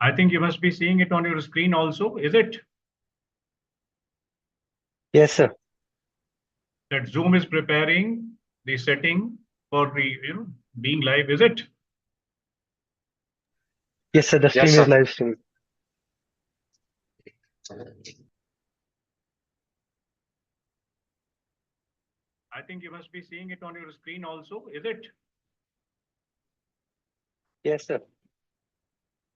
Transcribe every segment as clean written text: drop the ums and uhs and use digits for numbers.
I think you must be seeing it on your screen also, is it? Yes, sir. That Zoom is preparing the setting for the being live, is it? Yes, sir. The stream Yes, is sir. live stream. I think you must be seeing it on your screen also, is it? Yes, sir.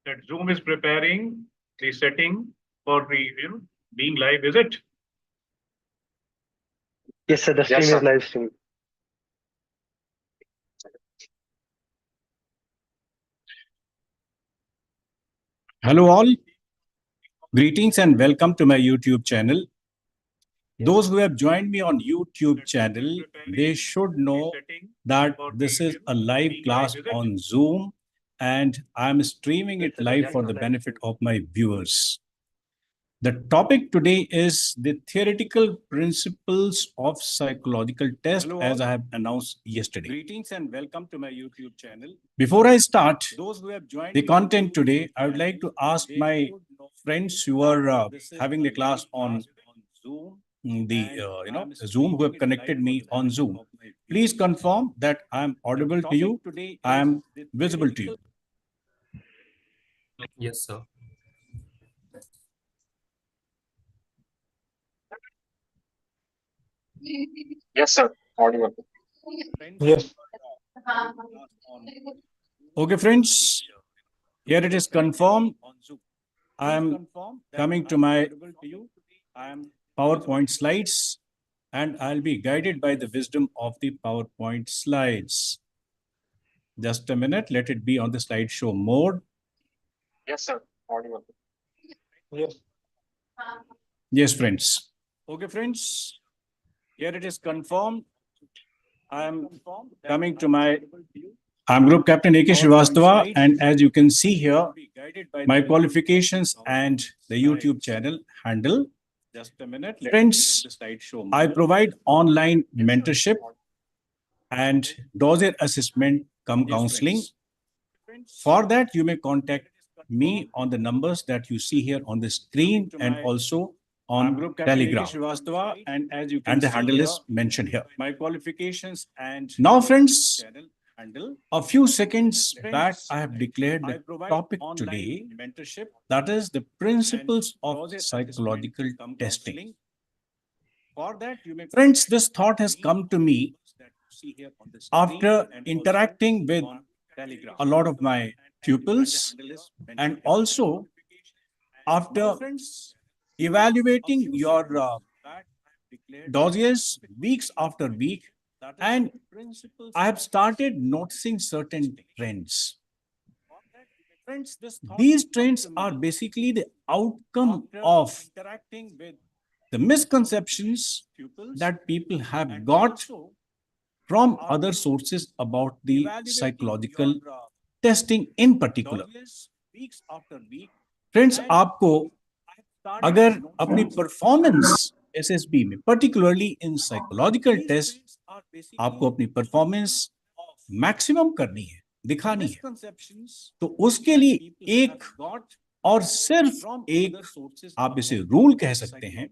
That Zoom is preparing the setting for the being live, is it? Yes, sir. The stream Yes, is sir. live stream. Hello all, greetings and welcome to my YouTube channel. Those who have joined me on YouTube channel, they should know that this is a live class on Zoom and I'm streaming it live for the benefit of my viewers. The topic today is the theoretical principles of psychological test, as I have announced yesterday. Greetings and welcome to my YouTube channel. Before I start the content today, I would like to ask my friends who are having the class on Zoom, who have connected me on Zoom. Please confirm that I am audible to you, I am visible to you. Yes, sir. Yes, sir. Audible. Yes. Okay, friends, here it is confirmed. I am coming to my PowerPoint slides and I'll be guided by the wisdom of the PowerPoint slides. Just a minute, let it be on the slideshow mode. Yes, sir. Audible. Yes. Yes, friends. Okay, friends, here it is confirmed. I am coming to my I'm Group Captain A.K. Srivastava, and as you can see here, my qualifications and the YouTube channel handle. Just a minute. Friends, I provide online mentorship and dossier assessment cum counseling. For that, you may contact me on the numbers that you see here on the screen and also on Telegram. And as you can the handle is mentioned here. My qualifications and now, friends, a few seconds back, I have declared the topic today, that is the principles of psychological testing. Friends, this thought has come to me after interacting with a lot of my pupils and also after evaluating your dossiers weeks after week, and I have started noticing certain trends. These trends are basically the outcome of the misconceptions that people have got from other sources about the psychological testing in particular. Friends, आपको अगर अपनी performance SSB में particularly in psychological test आपको अपनी performance maximum करनी है, दिखानी है, तो उसके लिए एक और सिर्फ एक आप इसे रूल कह सकते हैं,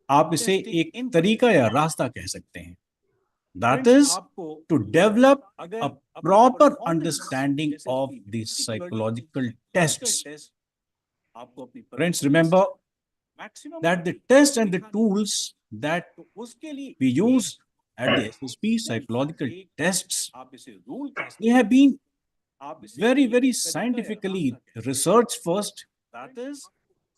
आप इसे एक तरीका या रास्ता कह सकते हैं. That is to develop a proper understanding of the psychological tests. Friends, remember that the tests and the tools that we use at the SSP psychological tests, they have been very, very scientifically researched first.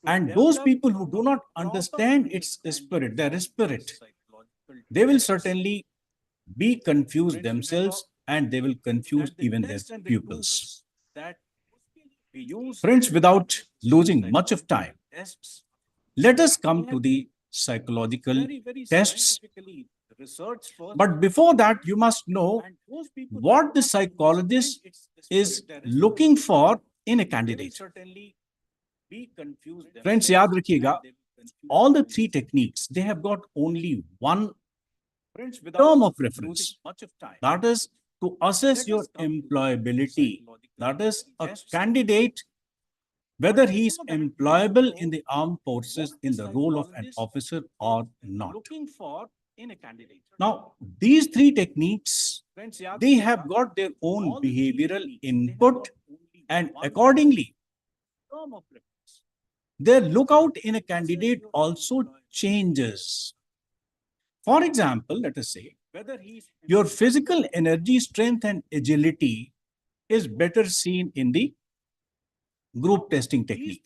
And those people who do not understand its spirit, their spirit, they will certainly be confused themselves and they will confuse even their pupils. Friends, without losing much of time, let us come to the psychological tests. But before that, you must know what the psychologist is looking for in a candidate. Friends, yaad rakhiyega, all the three techniques, they have got only one term of reference. That is to assess your employability. That is, a candidate whether he is employable in the armed forces in the role of an officer or not. Now, these three techniques, they have got their own behavioral input, and accordingly, their lookout in a candidate also changes. For example, let us say your physical energy, strength, and agility is better seen in the group testing technique.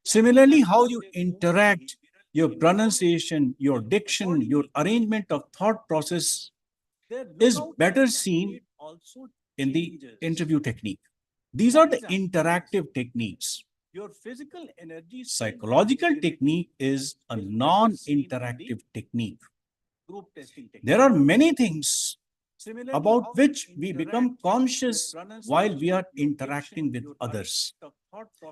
Similarly, how you interact, your pronunciation, your diction, your arrangement of thought process is better seen in the interview technique. These are the interactive techniques. Psychological technique is a non-interactive technique. There are many things about which we become conscious while we are interacting with others.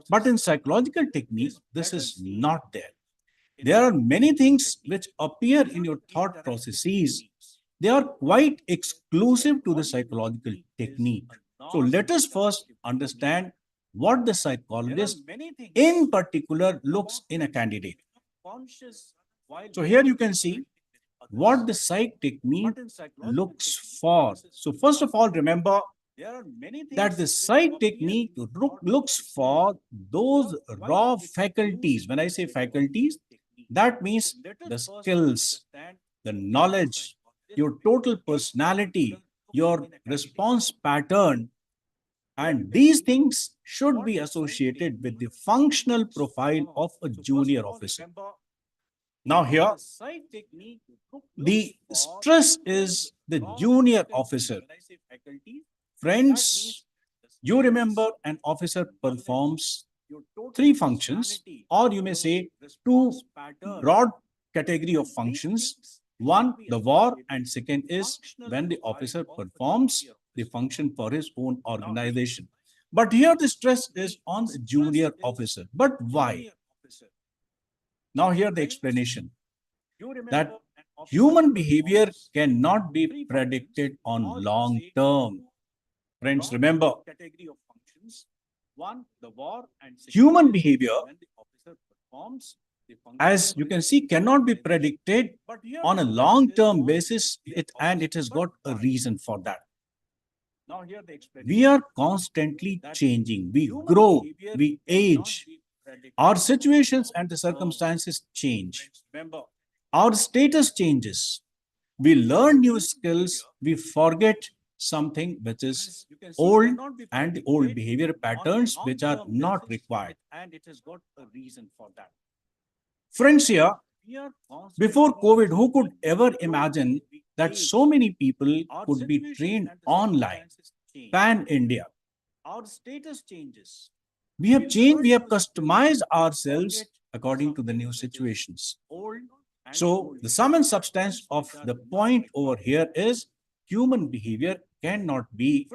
But in psychological technique, this is not there. There are many things which appear in your thought processes. They are quite exclusive to the psychological technique. So let us first understand what the psychologist in particular looks in a candidate. So here you can see what the psych technique looks for. So first of all, remember that the psych technique looks for those raw faculties. When I say faculties, that means the skills, the knowledge, your total personality, your response pattern, and these things should be associated with the functional profile of a junior officer. Now here, the stress is the junior officer. Friends, you remember an officer performs three functions, or you may say two broad category of functions. One, the war, and second is when the officer performs the function for his own organization. But here the stress is on the junior officer. But why? Now here the explanation that human behavior cannot be predicted on long term. Friends, remember, human behavior, as you can see, cannot be predicted on a long-term basis, and it has got a reason for that. We are constantly changing. We grow, we age. Our situations and the circumstances change. Our status changes. We learn new skills. We forget something which is old, and the old behavior patterns which are not required. And it has got a reason for that. Friends, here, before COVID, who could ever imagine that so many people could be trained online, pan-India? Our status changes. We have changed, we have customized ourselves according to the new situations. So the sum and substance of the point over here is human behavior cannot be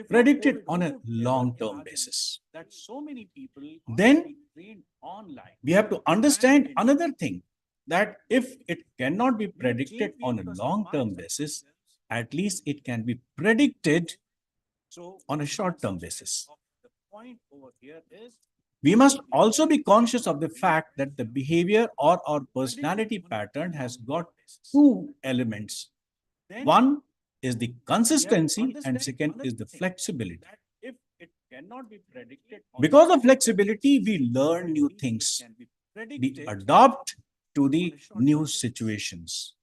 predicted on a long-term basis. Then we have to understand another thing, that if it cannot be predicted on a long-term basis, at least it can be predicted on a short-term basis. We must also be conscious of the fact that the behavior or our personality pattern has got two elements. One is the consistency, and second is the flexibility. Because of flexibility, we learn new things. We adapt to the new situations.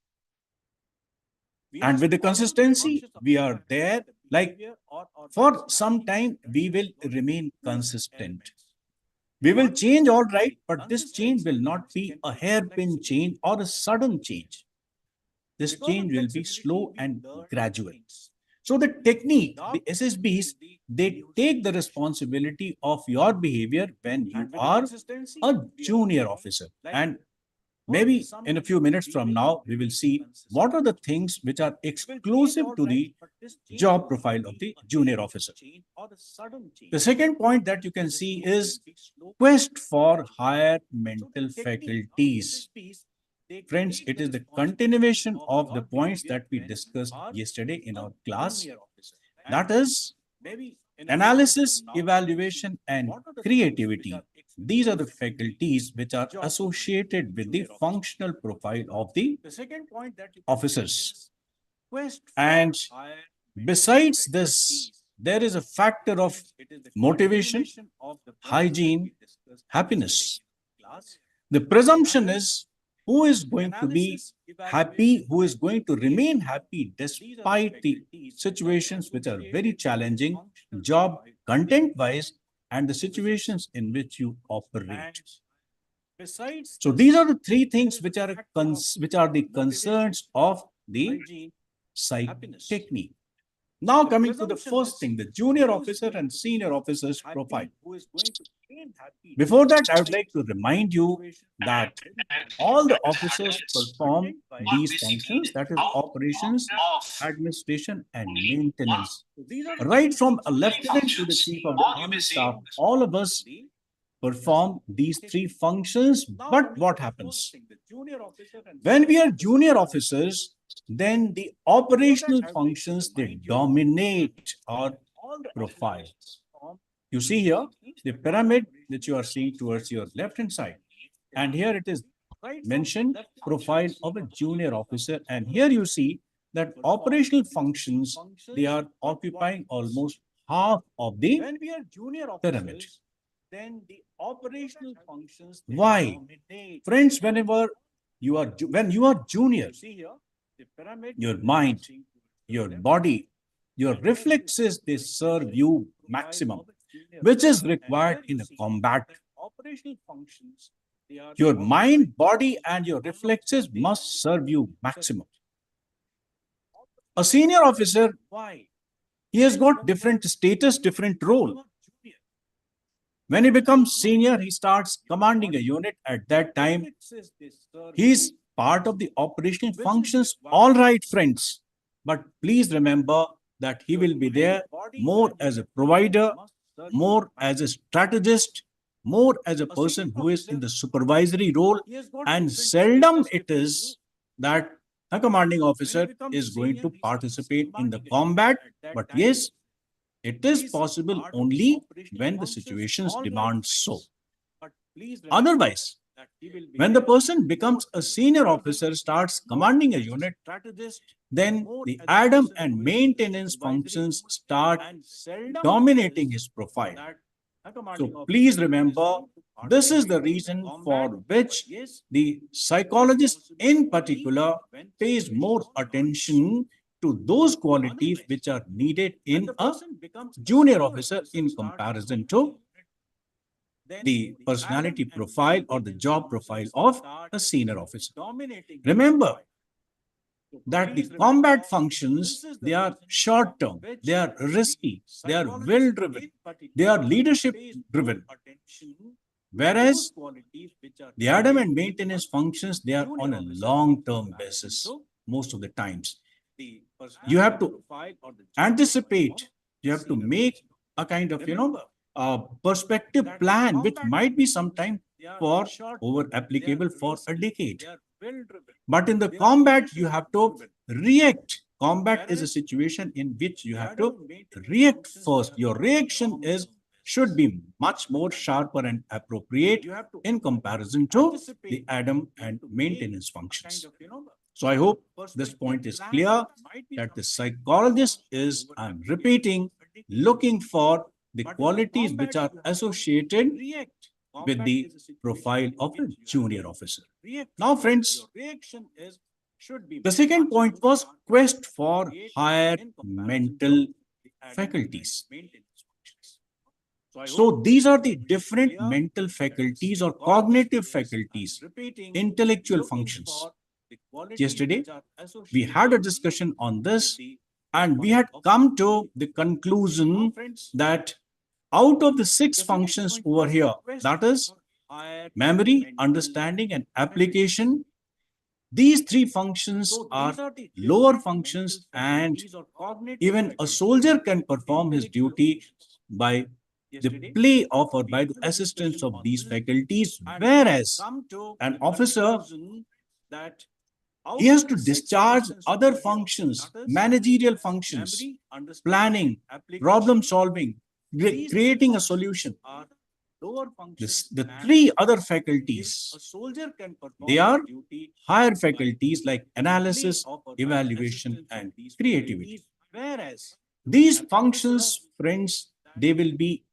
And with the consistency, we are there. Like for some time, we will remain consistent. We will change, all right, but this change will not be a hairpin change or a sudden change. This change will be slow and gradual. So the technique, the SSBs, they take the responsibility of your behavior when you are a junior officer. And maybe in a few minutes from now, we will see what are the things which are exclusive to the job profile of the junior officer. The second point that you can see is quest for higher mental faculties. Friends, it is the continuation of the points that we discussed yesterday in our class. That is, analysis, evaluation, and creativity. These are the faculties which are associated with the functional profile of the officers. And besides this, there is a factor of motivation, hygiene, happiness. The presumption is who is going to be happy, who is going to remain happy despite the situations which are very challenging, job content-wise, and the situations in which you operate. So these are the three things which are the concerns of the psych technique. Now coming to the first thing, the junior officer and senior officer's profile. Before that, I would like to remind you that all the officers perform these functions, that is operations, administration, and maintenance. Right from a lieutenant to the chief of the army staff, all of us perform these three functions. But what happens? When we are junior officers, then the operational functions, they dominate our profile. You see here the pyramid that you are seeing towards your left hand side, and here it is mentioned profile of a junior officer, and here you see that operational functions, they are occupying almost half of the pyramid. Then the operational functions. Why? Friends, when you are junior, your mind, your body, your reflexes, they serve you maximum, which is required in a combat. Your mind, body, and your reflexes must serve you maximum. A senior officer, he has got different status, different role. When he becomes senior, he starts commanding a unit. At that time, he is part of the operational functions. All right, friends. But please remember that he will be there more as a provider, more as a strategist, more as a person who is in the supervisory role, and seldom it is that a commanding officer is going to participate in the combat. But yes, it is possible only when the situations demand so. Otherwise, when the person becomes a senior officer, starts commanding a unit, then the ADAM and maintenance functions start dominating his profile. So please remember, this is the reason for which the psychologist in particular pays more attention to those qualities which are needed in a junior officer in comparison to the personality profile or the job profile of a senior officer. Remember that the combat functions, they are short term, they are risky, they are will driven, they are leadership driven. Whereas the ADAM and maintenance functions, they are on a long term basis most of the times. You have to anticipate, you have to make a kind of, perspective plan, which might be sometime for over applicable for a decade. But in the combat, you have to react. Combat is a situation in which you have to react first. Your reaction should be much more sharper and appropriate in comparison to the ADAM and maintenance functions. So I hope this point is clear, that the psychologist is, I'm repeating, looking for the qualities which are associated with the profile of a junior officer. Now, friends, the second point was quest for higher mental faculties. So these are the different mental faculties or cognitive faculties, intellectual functions. Yesterday, we had a discussion on this, and we had come to the conclusion that out of the 6 functions over here, that is memory, understanding, and application, these 3 functions are lower functions, and even a soldier can perform his duty by the play of or by the assistance of these faculties, whereas an officer, he has to discharge other functions, managerial functions, planning, problem solving, creating a solution. The three other faculties, they are higher faculties like analysis, evaluation, and creativity. These functions, friends, they will be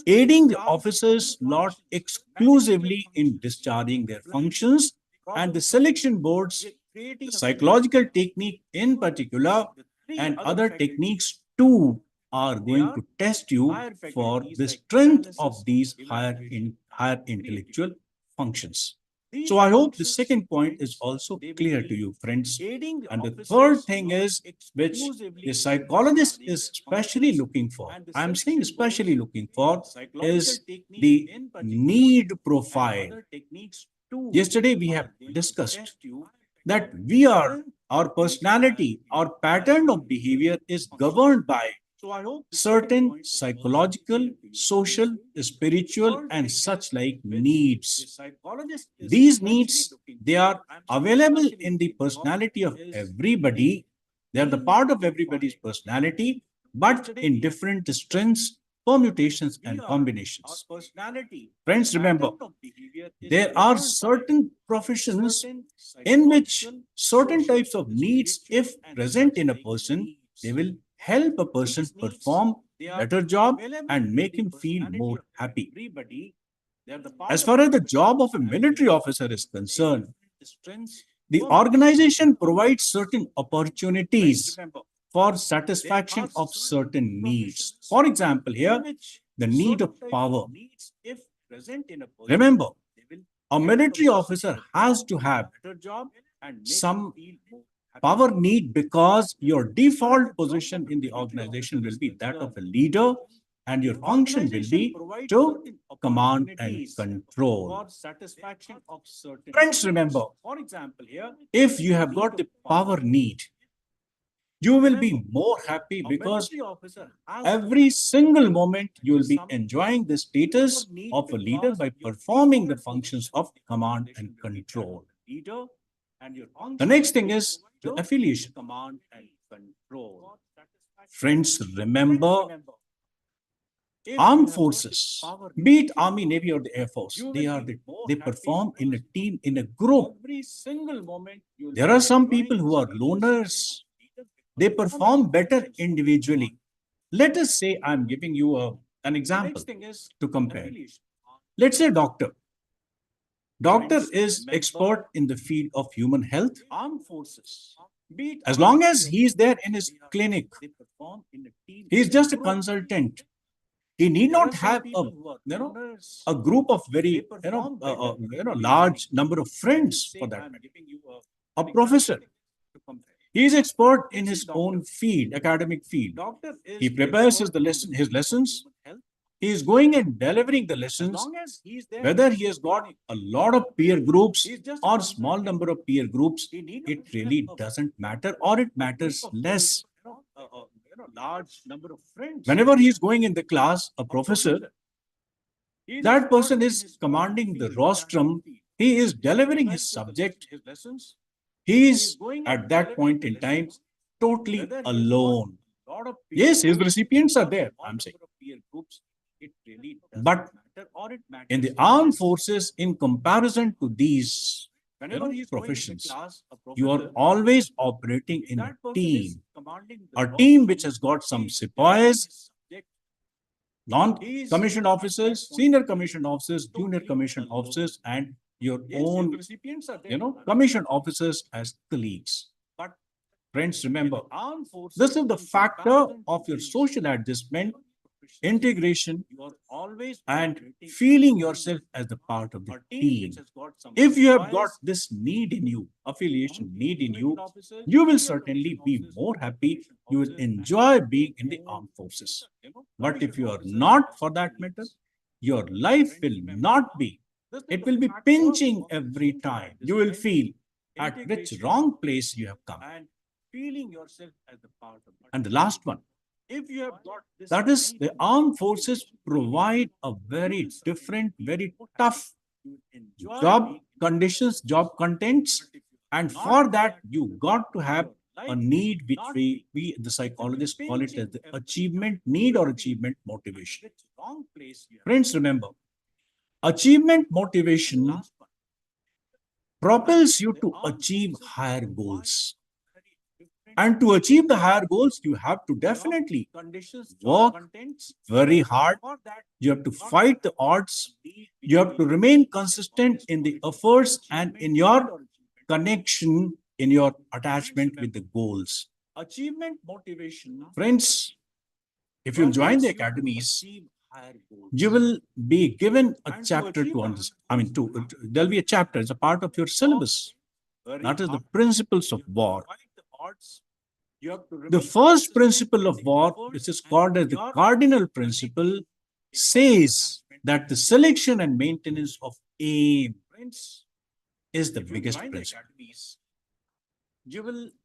aiding the officers not exclusively in discharging their functions, and the selection boards, the psychological technique in particular, and other techniques too are going to test you for the strength of these higher intellectual functions. So I hope the second point is also clear to you, friends. And the third thing is, which the psychologist is especially looking for, I'm saying especially looking for, is the need profile. Yesterday we have discussed that our personality, our pattern of behavior is governed by certain psychological, social, spiritual, and such like needs. These needs, they are available in the personality of everybody. They are the part of everybody's personality, but in different strengths, permutations, and combinations. Friends, remember, there are certain professions in which certain types of needs, if present in a person, they will help a person perform better job and make him feel more happy. As far as the job of a military officer is concerned, the organization provides certain opportunities for satisfaction of certain needs. For example, here, the need of power. Remember, a military officer has to have some power need because your default position in the organization will be that of a leader, and your function will be to command and control. Friends, remember, if you have got the power need, you will be more happy because every single moment you will be enjoying the status of a leader by performing the functions of command and control. The next thing is the affiliation. Friends, remember, armed forces, be it Army, Navy, or the Air Force, they perform in a team, in a group. There are some people who are loners. They perform better individually. Let us say I'm giving you an example to compare. Let's say doctor. Doctor is expert in the field of human health. As long as he is there in his clinic, he is just a consultant. He need not have a group of very large number of friends for that matter. A professor, he is expert in his own field, academic field. He prepares his lessons. He is going and delivering the lessons. Whether he has got a lot of peer groups or small number of peer groups, it really doesn't matter, or it matters less. Whenever he is going in the class, a professor, that person is commanding the rostrum. He is delivering his subject. He is at that point in time totally alone. Yes, his recipients are there, I'm saying. But in the armed forces, in comparison to these professions, you are always operating in a team which has got some sepoys, non-commissioned officers, senior commissioned officers, junior commissioned officers, and your own, commissioned officers as colleagues. But friends, remember, this is the factor of your social adjustment, integration, and feeling yourself as the part of the team. If you have got this need in you, affiliation need in you, you will certainly be more happy. You will enjoy being in the armed forces. But if you are not, for that matter, your life will not be. It will be pinching every time. You will feel at which wrong place you have come. And the last one, that is, the armed forces provide a very different, very tough job conditions, job contents. And for that, you got to have a need which we the psychologists call it as the achievement need or achievement motivation. Friends, remember, achievement motivation propels you to achieve higher goals. And to achieve the higher goals, you have to definitely work very hard. You have to fight the odds. You have to remain consistent in the efforts and in your connection, in your attachment with the goals. Achievement motivation. Friends, if you join the academies, you will be given a chapter to understand. There'll be a chapter, it's a part of your syllabus. That is the principles of war. The first principle of war, which is called as the cardinal principle, says that the selection and maintenance of aim is the biggest principle.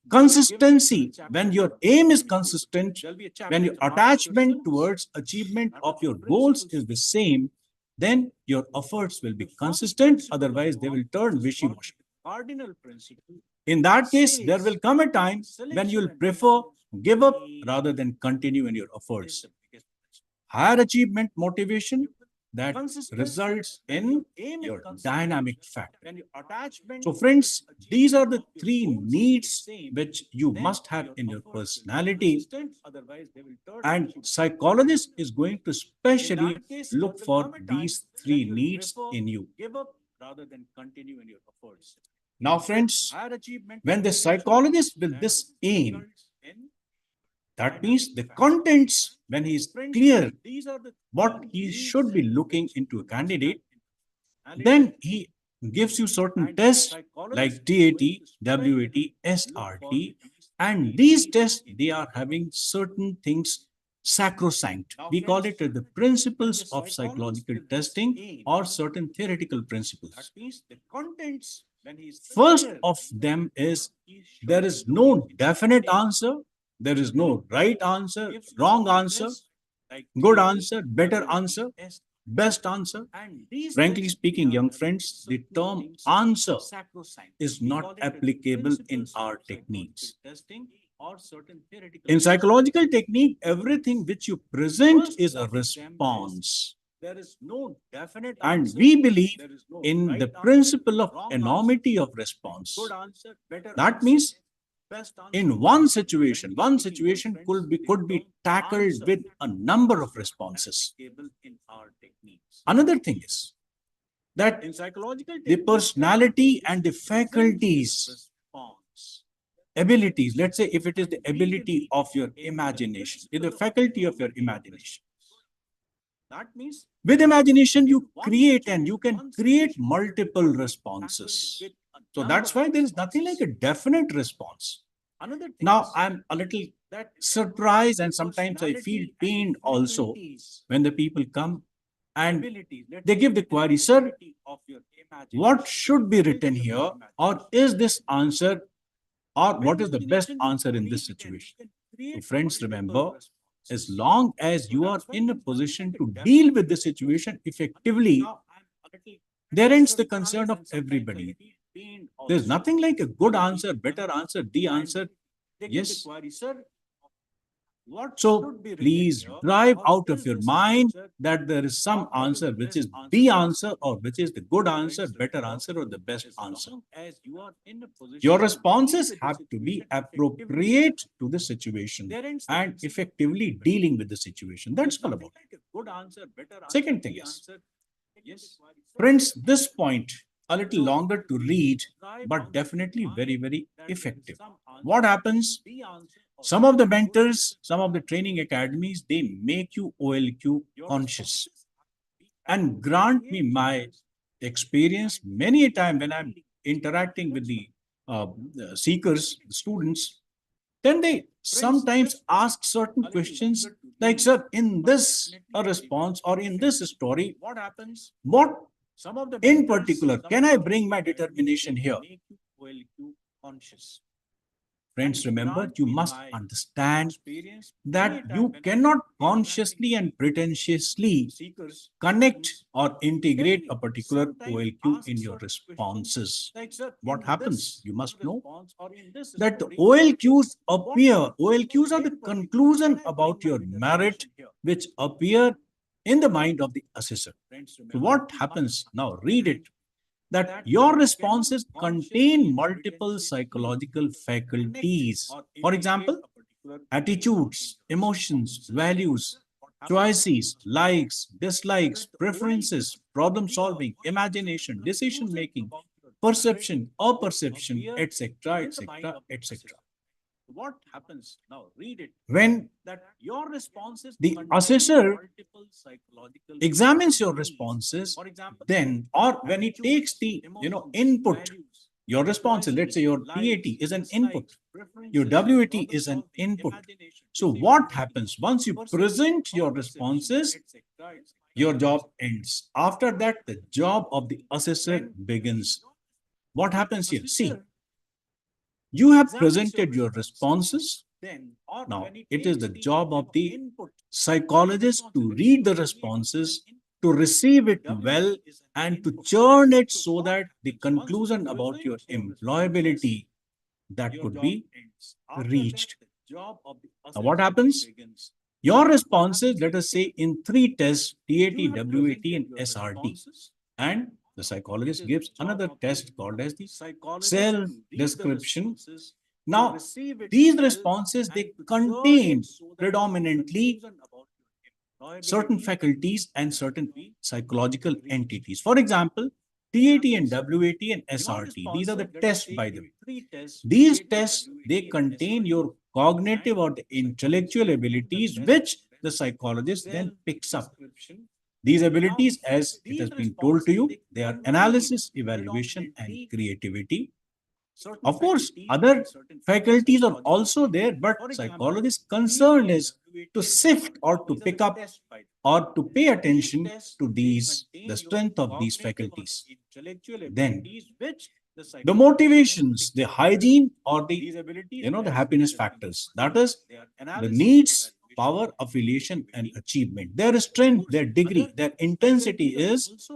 Consistency, when your aim is consistent, when your attachment towards achievement of your goals is the same, then your efforts will be consistent, otherwise they will turn wishy-washy. In that case, there will come a time when you will prefer give up rather than continue in your efforts. Higher achievement motivation that results in your dynamic factor. So friends, these are the three needs which you must have in your personality, and psychologist is going to specially look for these three needs in you. Now friends, when the psychologist with this aim, that means the contents, when he is clear what he should be looking into a candidate, then he gives you certain tests like TAT, WAT, SRT, and these tests, they are having certain things sacrosanct. We call it the principles of psychological testing or certain theoretical principles. First of them is there is no definite answer. There is no right answer, wrong answer, good answer, better answer, best answer. Frankly speaking, young friends, the term answer is not applicable in our techniques. In psychological technique, everything which you present is a response. And we believe in the principle of enormity of response. That means in one situation could be tackled with a number of responses. Another thing is that the personality and the faculties, abilities, let's say if it is the ability of your imagination, the faculty of your imagination. With imagination, you create and you can create multiple responses. So that's why there is nothing like a definite response. Now, I'm a little surprised and sometimes I feel pained also when the people come and they give the query, sir, what should be written here, or is this answer, or what is the best answer in this situation? So friends, remember, as long as you are in a position to deal with the situation effectively, there ends the concern of everybody. There's nothing like a good answer, better answer, the answer. Yes. So please drive out of your mind that there is some answer which is the answer or which is the good answer, better answer, or the best answer. Your responses have to be appropriate to the situation and effectively dealing with the situation. That's all about it. Second thing is, friends, this point a little longer to read, but definitely very, very effective. What happens? Some of the mentors, some of the training academies, they make you OLQ conscious. And grant me my experience, many a time when I'm interacting with the seekers, the students, then they sometimes ask certain questions like, sir, in this response or in this story, what happens? What in particular can I bring my determination here? Friends, remember, you must understand that you cannot consciously and pretentiously connect or integrate a particular OLQ in your responses. What happens? You must know that the OLQs are the conclusion about your merit which appear in the mind of the assessor. So what happens? Now read it. That your responses contain multiple psychological faculties. For example, attitudes, emotions, values, choices, likes, dislikes, preferences, problem solving, imagination, decision making, perception, apperception, etc., etc., etc. What happens now? Read it. When the assessor examines your responses, then or when he takes the input, your responses, let's say your TAT is an input, your WAT is an input. So what happens once you present your responses? Your job ends. After that, the job of the assessor begins. What happens here? See, you have presented your responses. Now, it is the job of the psychologist to read the responses, to receive it well, and to churn it so that the conclusion about your employability that could be reached. Now, what happens? Your responses, let us say, in 3 tests, TAT, WAT, and SRT. And the psychologist gives another test called as the self-description. Now, these responses, they contain predominantly certain faculties and certain psychological entities. For example, TAT and WAT and SRT, these are the tests, by the way. These tests, they contain your cognitive or the intellectual abilities, which the psychologist then picks up. These abilities, as it has been told to you, they are analysis, evaluation, and creativity. Of course, other faculties are also there, but psychologist's concern is to sift or to pick up or to pay attention to these, the strength of these faculties. Then, the motivations, the hygiene, or the the happiness factors. That is, the needs, power, affiliation, and achievement. Their strength, their degree, their intensity is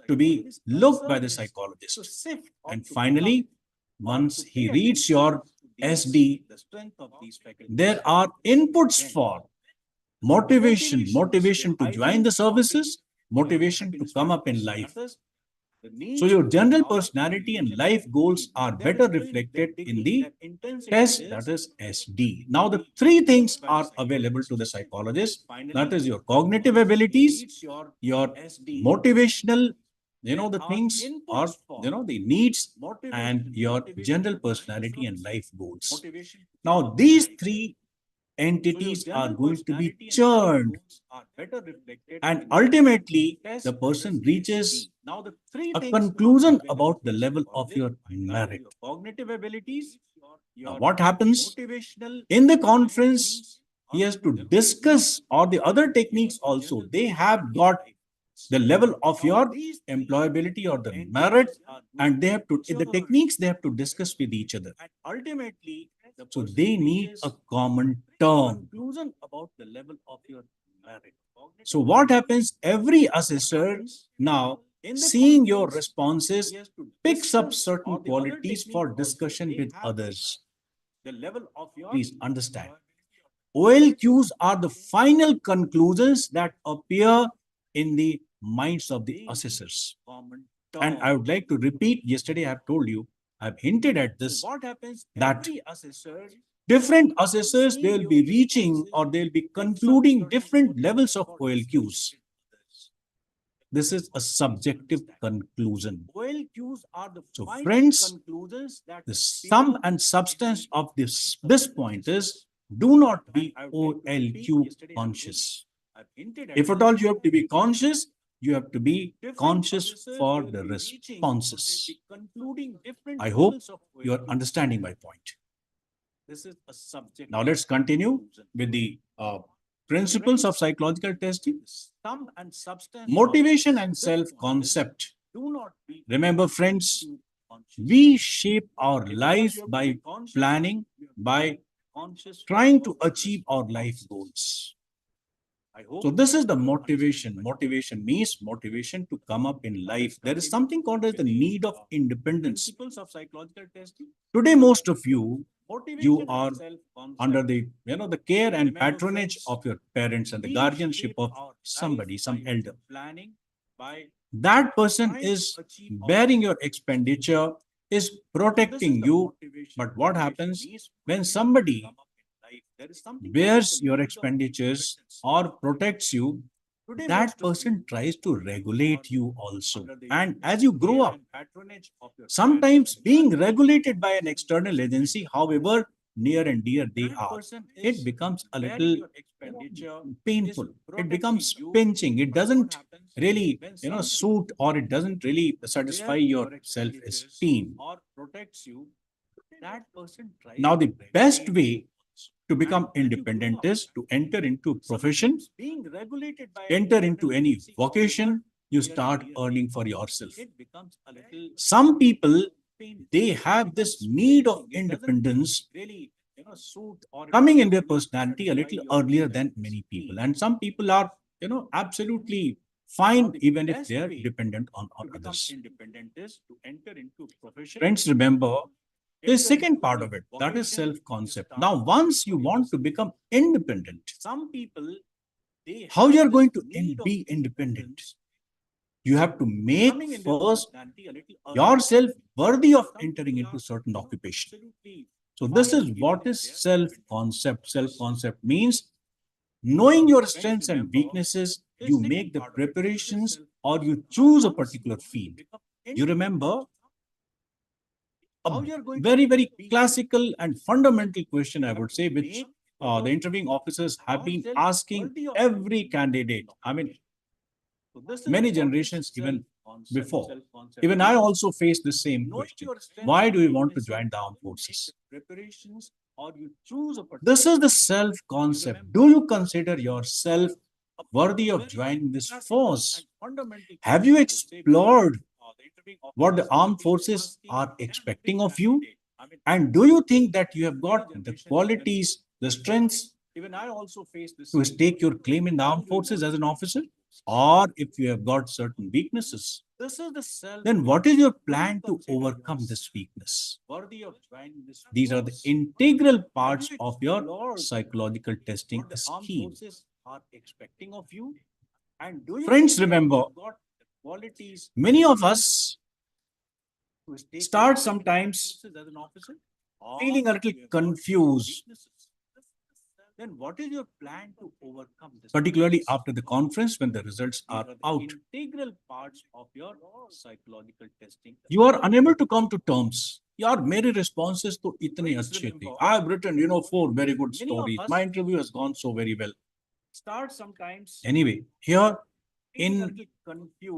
to be looked by the psychologist. And finally, once he reads your SD, there are inputs for motivation to join the services, motivation to come up in life. So your general personality and life goals are better reflected in the test, that is SD. Now the 3 things are available to the psychologist. That is your cognitive abilities, your motivational, the things, or the needs, and your general personality and life goals. Now these 3 entities are going to be churned, and ultimately the person reaches a conclusion about the level of your merit. Now, what happens in the conference? He has to discuss, or the other techniques also, they have got the level of your employability or the merit, and they have to, the techniques they have to discuss with each other. So they need a common term. So what happens? Every assessor now, seeing your responses, picks up certain qualities for discussion with others. Please understand. OLQs are the final conclusions that appear in the minds of the assessors. And I would like to repeat, yesterday I have told you, I have hinted at this, that different assessors, they will be reaching or they will be concluding different levels of OLQs. This is a subjective conclusion. So friends, the sum and substance of this point is, do not be OLQ conscious. If at all you have to be conscious, you have to be conscious for the responses. I hope you are understanding my point. Now let's continue with the principles of psychological testing. Motivation and self-concept. Remember, friends, We shape our life by planning, by trying to achieve our life goals. So this is the motivation. Motivation means motivation to come up in life. There is something called as the need of independence. Today, most of you are under the the care and patronage of your parents and the guardianship of somebody, some elder. That person is bearing your expenditure, is protecting you. But what happens when somebody bears your expenditures or protects you? That person tries to regulate you also. And as you grow up, sometimes being regulated by an external agency, however near and dear they are, it becomes a little painful. It becomes pinching. It doesn't really suit, or it doesn't really satisfy your self-esteem. Now, the best way to become independent is to enter into profession, enter into any vocation, you start earning for yourself. Some people, they have this need of independence coming in their personality a little earlier than many people. And some people are, absolutely fine even if they are dependent on others. Friends, remember, the second part of it, that is self-concept. Now, once you want to become independent, how you are going to be independent? You have to make first yourself worthy of entering into certain occupation. So this is what is self-concept. Self-concept means knowing your strengths and weaknesses, you make the preparations or you choose a particular field. You remember, a very, very classical and fundamental question, I would say, which the interviewing officers have been asking every candidate. I mean, many generations even before. Even I also faced the same question. Why do we want to join the armed forces? This is the self-concept. Do you consider yourself worthy of joining this force? Have you explored what the armed forces are expecting of you? And do you think that you have got the qualities, the strengths to stake your claim in the armed forces as an officer? Or if you have got certain weaknesses, then what is your plan to overcome this weakness? These are the integral parts of your psychological testing scheme. Friends, remember, many of us start sometimes feeling a little confused. Then what is your plan to overcome this? Particularly after the conference when the results are out. Integral parts of your psychological testing. You are unable to come to terms. Yaar, mere responses to itne achhe the. I have written, 4 very good stories. My interview has gone so very well. Anyway, here in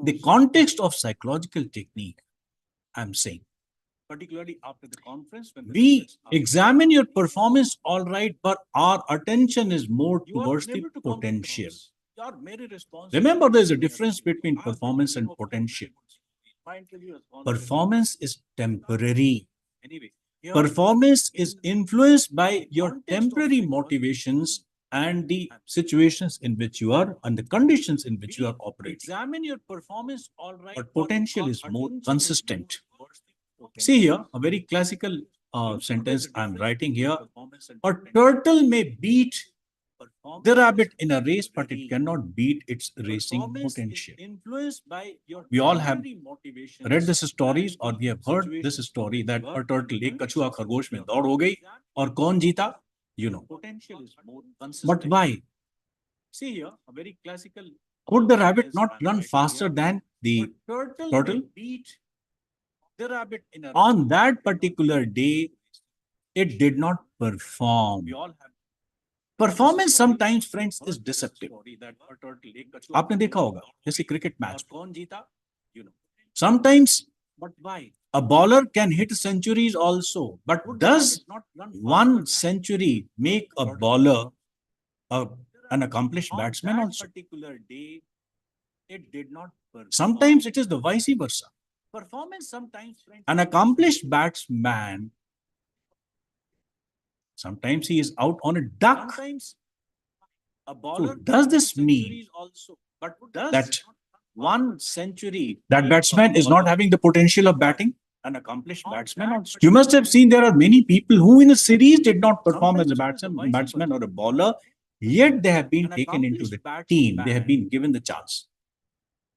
the context of psychological technique, I'm saying, particularly after the conference, when we examine your performance, all right, but our attention is more towards the potential. Remember, there's a difference between performance and potential. Performance is temporary. Performance is influenced by your temporary motivations and the situations in which you are and the conditions in which you are operating. Examine your performance, all right, but potential is more consistent. See here, a very classical sentence I'm writing here. A turtle may beat the rabbit in a race, but it cannot beat its racing potential. We all have read this stories or we have heard this story that a turtle, एक कछुआ खरगोश में दौड़ हो गई और कौन जीता? You know. But why? See here, a very classical. Could the rabbit not run faster than the turtle? On that particular day, it did not perform. Performance sometimes, friends, is deceptive. आपने देखा होगा जैसे cricket match sometimes a bowler can hit centuries also, but does one century make a bowler an accomplished batsman also? Sometimes it is the vice versa. An accomplished batsman, sometimes he is out on a duck. So does this mean that that batsman is not having the potential of batting? An accomplished batsman also. You must have seen there are many people who in a series did not perform as a batsman or a bowler, yet they have been taken into the team. They have been given the chance.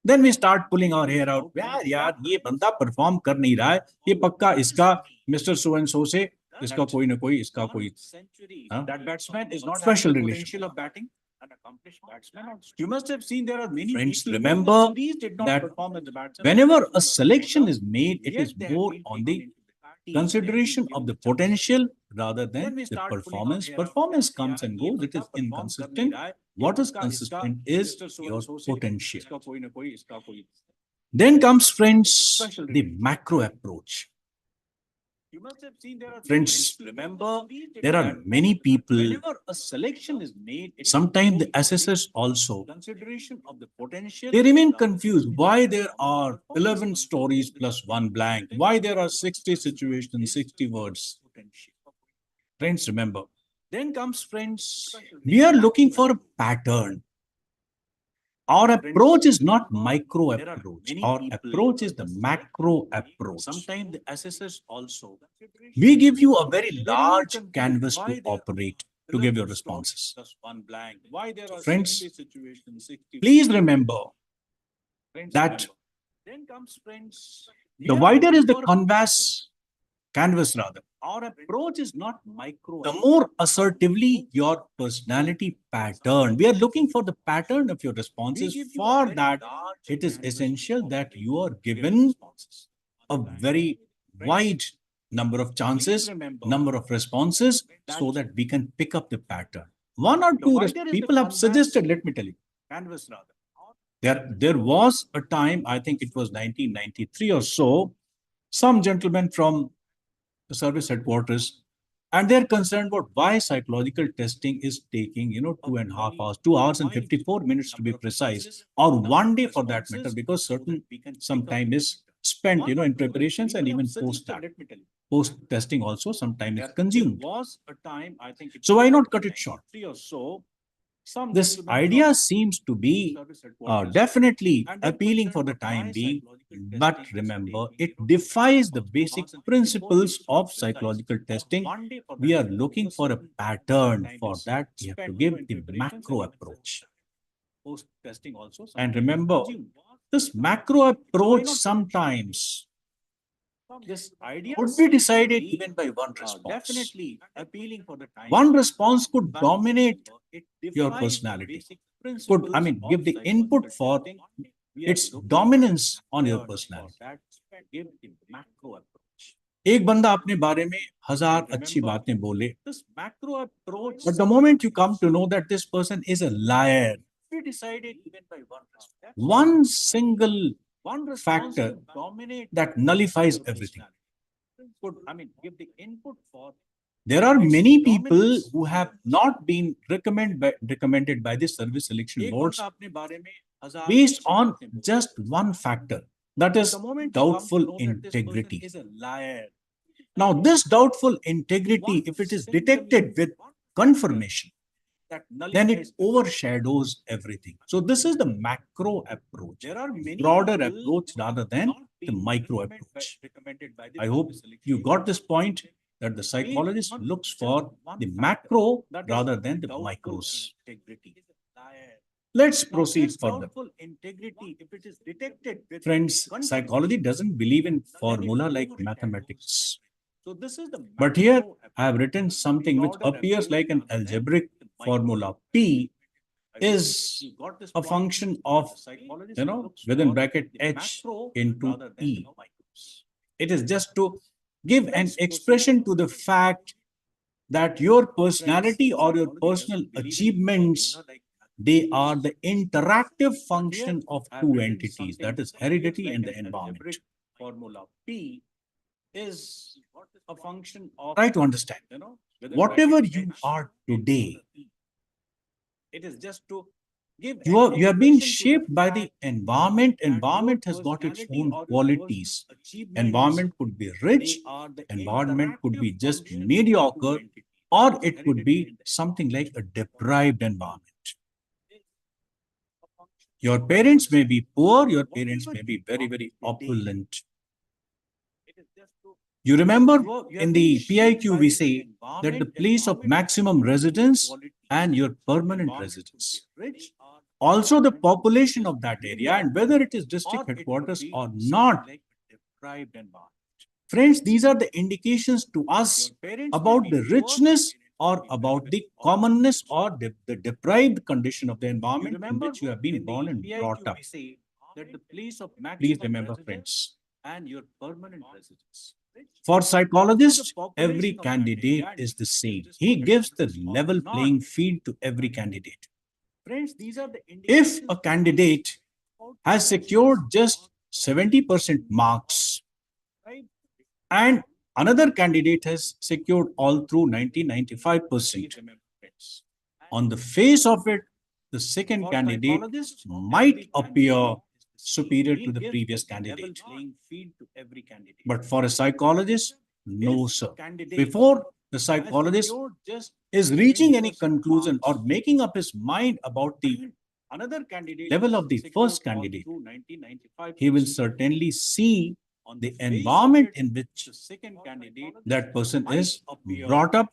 Then we start pulling our hair out. यार ये बंदा perform कर नहीं रहा है, ये पक्का इसका मिस्टर सो एंड सो से इसका कोई ना कोई इसका कोई that batsman is not special relation of batting. An accomplished batsman also. You must have seen there are many friends. Remember that whenever a selection is made, it is more on the consideration of the potential rather than the performance. Performance comes and goes. It is inconsistent. What is consistent is your potential. Then comes, friends, the macro approach. Friends, remember, there are many people. Whenever a selection is made, sometimes the assessors also, they remain confused why there are 11 stories plus one blank, why there are 60 situations, 60 words. Friends, remember, then comes, friends, we are looking for a pattern. Our approach is not micro approach. Our approach is the macro approach. Sometimes the assessors also. We give you a very large canvas to operate to give your responses. Friends, please remember that the wider is the canvas rather. Our approach is not micro. The more assertively your personality pattern. We are looking for the pattern of your responses. For that, it is essential that you are given a very wide number of chances, number of responses, so that we can pick up the pattern. One or two people have suggested, let me tell you. Canvas rather. There was a time, I think it was 1993 or so, some gentleman from the service headquarters, and they're concerned about why psychological testing is taking 2.5 hours, 2 hours and 54 minutes to be precise, or 1 day for that matter, because some time is spent in preparations, and even post testing also some time is consumed. So why not cut it short? This idea seems to be definitely appealing for the time being, but remember, it defies the basic principles of psychological testing. We are looking for a pattern. For that, we have to give the macro approach. And remember, this macro approach sometimes would be decided even by one response. One response could dominate your personality. Give the input for its dominance on your personality. एक बंदा अपने बारे में 1000 अच्छी बातें बोले, but the moment you come to know that this person is a liar, one single factor that nullifies everything. There are many people who have not been recommended by the service selection boards based on just one factor, that is doubtful integrity. Now, this doubtful integrity, if it is detected with confirmation, then it overshadows everything. So this is the macro approach, broader approach rather than the micro approach. I hope you got this point, that the psychologist looks for the macro rather than the micros. Let's proceed further. Friends, psychology doesn't believe in formula like mathematics. But here I have written something which appears like an algebraic formula. P is a function of, within bracket H into E. It is just to give an expression to the fact that your personality or your personal achievements, they are the interactive function of two entities, that is heredity and the environment. Formula P is a function of, try to understand, whatever you are today, it is just to you have been shaped by the environment. Environment has got its own qualities. Environment could be rich, environment could be just mediocre, or it could be something like a deprived environment. Your parents may be poor, your parents may be very, very opulent. You remember in the PIQ, we say that the place of maximum residence and your permanent residence. Also, the population of that area and whether it is district headquarters or not. Friends, these are the indications to us about the richness or about the commonness or the deprived condition of the environment in which you have been born and brought up. Please remember, friends. And your permanent residence. For psychologists, every candidate is the same. He gives the level playing field to every candidate. If a candidate has secured just 70% marks and another candidate has secured all through 95%, on the face of it, the second candidate might appear superior to the previous candidate. But for a psychologist, no, sir. Before the psychologist is reaching any conclusion or making up his mind about the level of the first candidate, he will certainly see the environment in which that person is brought up.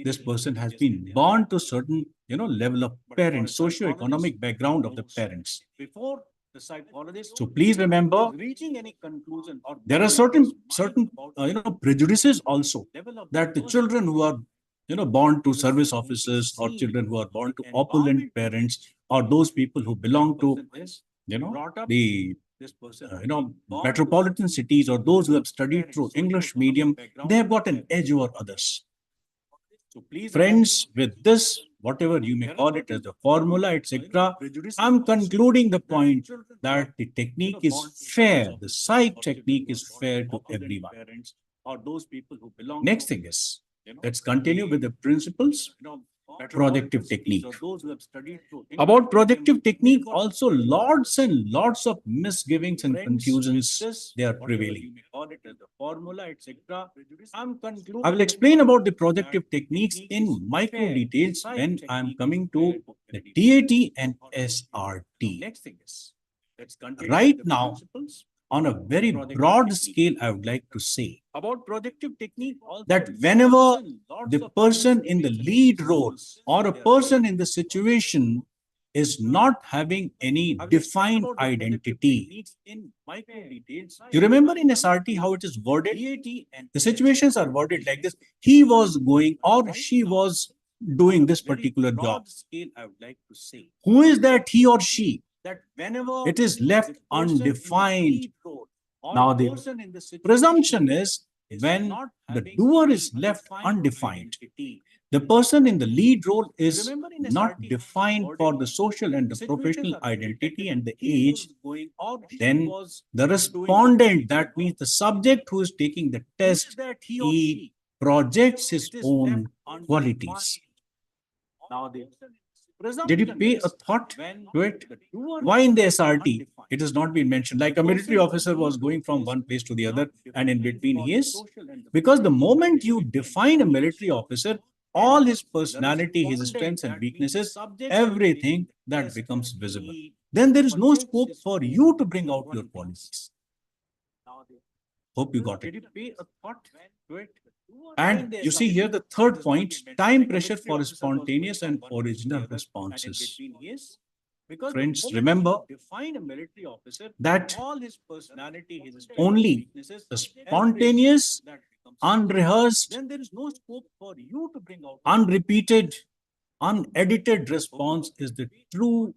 This person has been born to certain, level of parents, socio-economic background of the parents. So please remember, there are certain prejudices also that the children who are born to service officers or children who are born to opulent parents or those people who belong to the metropolitan cities or those who have studied through English medium, they have got an edge over others. Friends, with this, whatever you may call it as a formula, etc., I'm concluding the point that the technique is fair. The psych technique is fair to everyone. Next thing is, let's continue with the principles. Projective technique. About projective technique, also lots and lots of misgivings and confusions they are prevailing. I will explain about the projective techniques in micro details when I am coming to the TAT and SRT. Right now, on a very broad scale, I would like to say about projective technique that whenever the person in the lead role or a person in the situation is not having any defined identity. You remember in SRT how it is worded? The situations are worded like this. He was going or she was doing this particular job. Who is that he or she? It is left undefined. Now, the presumption is when the doer is left undefined, the person in the lead role is not defined for the social and the professional identity and the age, then the respondent, that means the subject who is taking the test, he projects his own qualities. Did you pay a thought to it? Why in the SRT it has not been mentioned? Like a military officer was going from one place to the other and in between he is. Because the moment you define a military officer, all his personality, his strengths and weaknesses, everything that becomes visible. Then there is no scope for you to bring out your qualities. Hope you got it. And you see here the third point, time pressure for spontaneous and original responses. Friends, remember that only the spontaneous, unrehearsed, unrepeated, unedited response is the true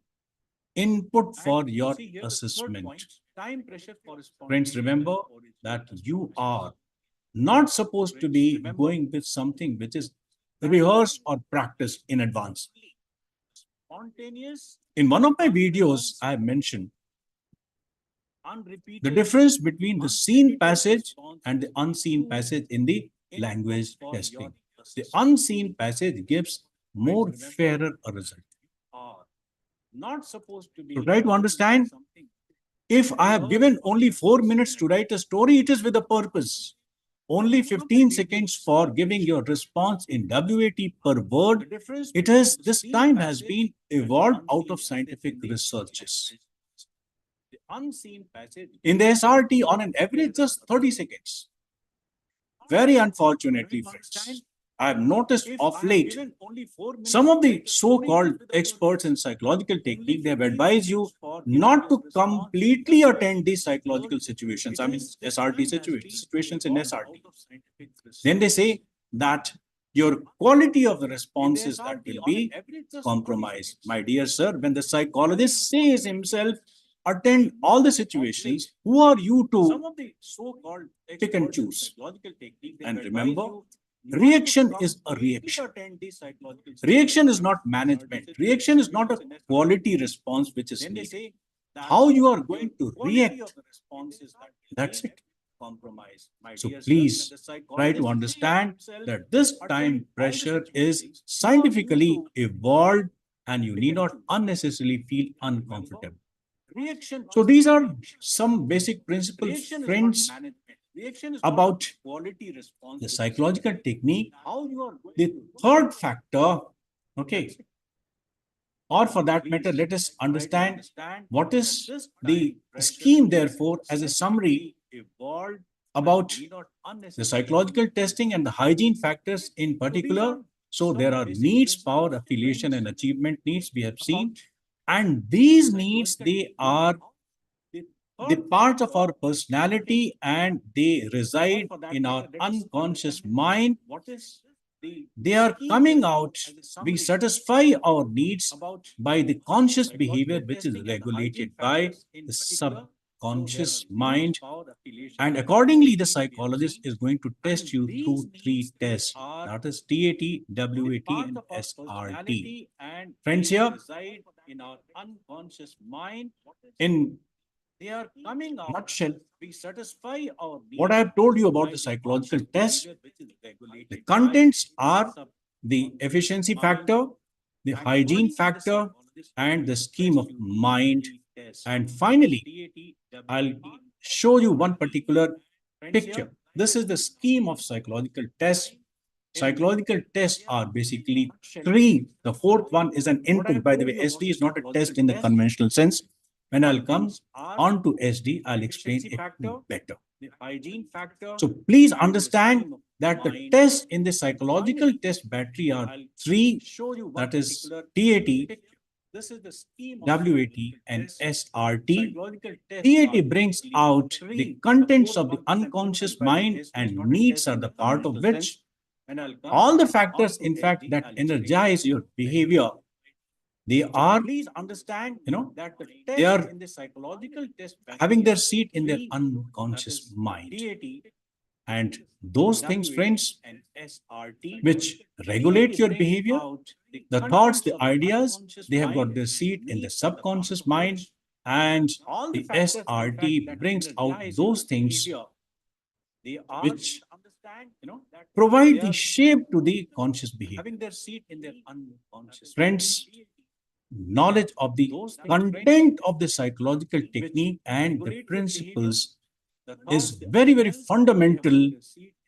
input for your assessment. Friends, remember that you are not supposed to be going with something which is rehearsed or practiced in advance. In one of my videos, I mentioned the difference between the seen passage and the unseen passage in the language testing. The unseen passage gives more fairer a result. To try to understand, if I have given only 4 minutes to write a story, it is with a purpose. Only 15 seconds for giving your response in WAT per word. This time has been evolved out of scientific researches. In the SRT, on an average, just 30 seconds. Very unfortunately, friends, I have noticed of late, some of the so-called experts in psychological technique, they have advised you not to completely attend these psychological situations. I mean, SRT situations in SRT. Then they say that your quality of the responses that will be compromised. My dear sir, when the psychologist says himself, attend all the situations, who are you to pick and choose? And remember, reaction is a reaction. Reaction is not management. Reaction is not a quality response which is needed. How you are going to react, that's it. So please try to understand that this time pressure is scientifically evolved and you need not unnecessarily feel uncomfortable. So these are some basic principles, friends, about the psychological technique. The third factor, okay, or for that matter, let us understand what is the scheme, therefore, as a summary about the psychological testing and the hygiene factors in particular. So there are needs, power, affiliation, and achievement needs we have seen. And these needs, they are the parts of our personality and they reside in our unconscious mind. They are coming out. We satisfy our needs by the conscious behavior, which is regulated by the subconscious mind. And accordingly, the psychologist is going to test you through 3 tests. That is TAT, WAT, and SRT. Friends, here, in nutshell, what I have told you about the psychological test, the contents are the efficiency factor, the hygiene factor, and the scheme of mind. And finally, I'll show you one particular picture. This is the scheme of psychological tests. Psychological tests are basically 3. The 4th one is an input. By the way, SD is not a test in the conventional sense. When I'll come on to SD, I'll explain it better. So please understand that the tests in the psychological test battery are 3. That is TAT, WAT, and SRT. TAT brings out the contents of the unconscious mind and needs are the part of which all the factors, in fact, that energize your behavior, they are, they are having their seat in their unconscious mind. And those things, friends, which regulate your behavior, the thoughts, the ideas, they have got their seat in the subconscious mind. And the SRT brings out those things which provide the shape to the conscious behavior. Friends, knowledge of the content of the psychological technique and the principles is very, very fundamental.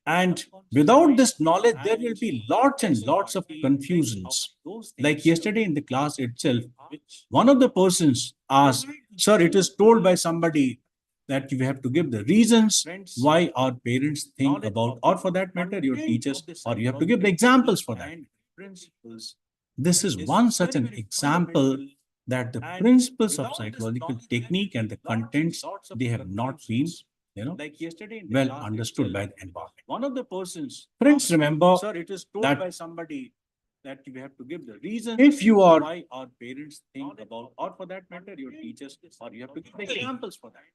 And without this knowledge, there will be lots and lots of confusions. Like yesterday in the class itself, one of the persons asked, "Sir, it is told by somebody that you have to give the reasons why our parents think about, or for that matter, your teachers, or you have to give the examples for that." This is one such an example that the principles of psychological technique and the contents, they have not been, well understood by the environment. One of the persons, friends, remember that you have to give the reason if you are why our parents think about, or for that matter, your teachers, or you have to give the examples for that.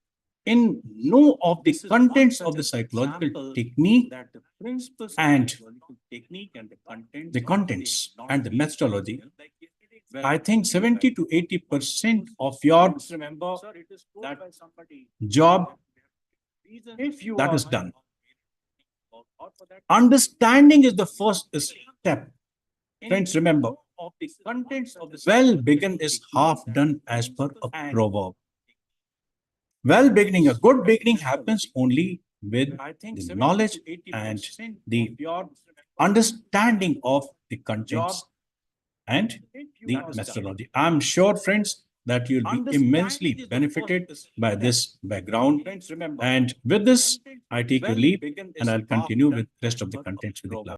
In no of the contents of the psychological technique and the contents and the methodology, I think 70 to 80% of your job that is done. Understanding is the first step. Friends, remember, the contents of the well begin is half done as per a proverb. Well beginning, a good beginning happens only with the knowledge and the understanding of the contents and the methodology. I'm sure, friends, that you'll be immensely benefited by this background. And with this, I take your leave and I'll continue with rest of the contents with the class.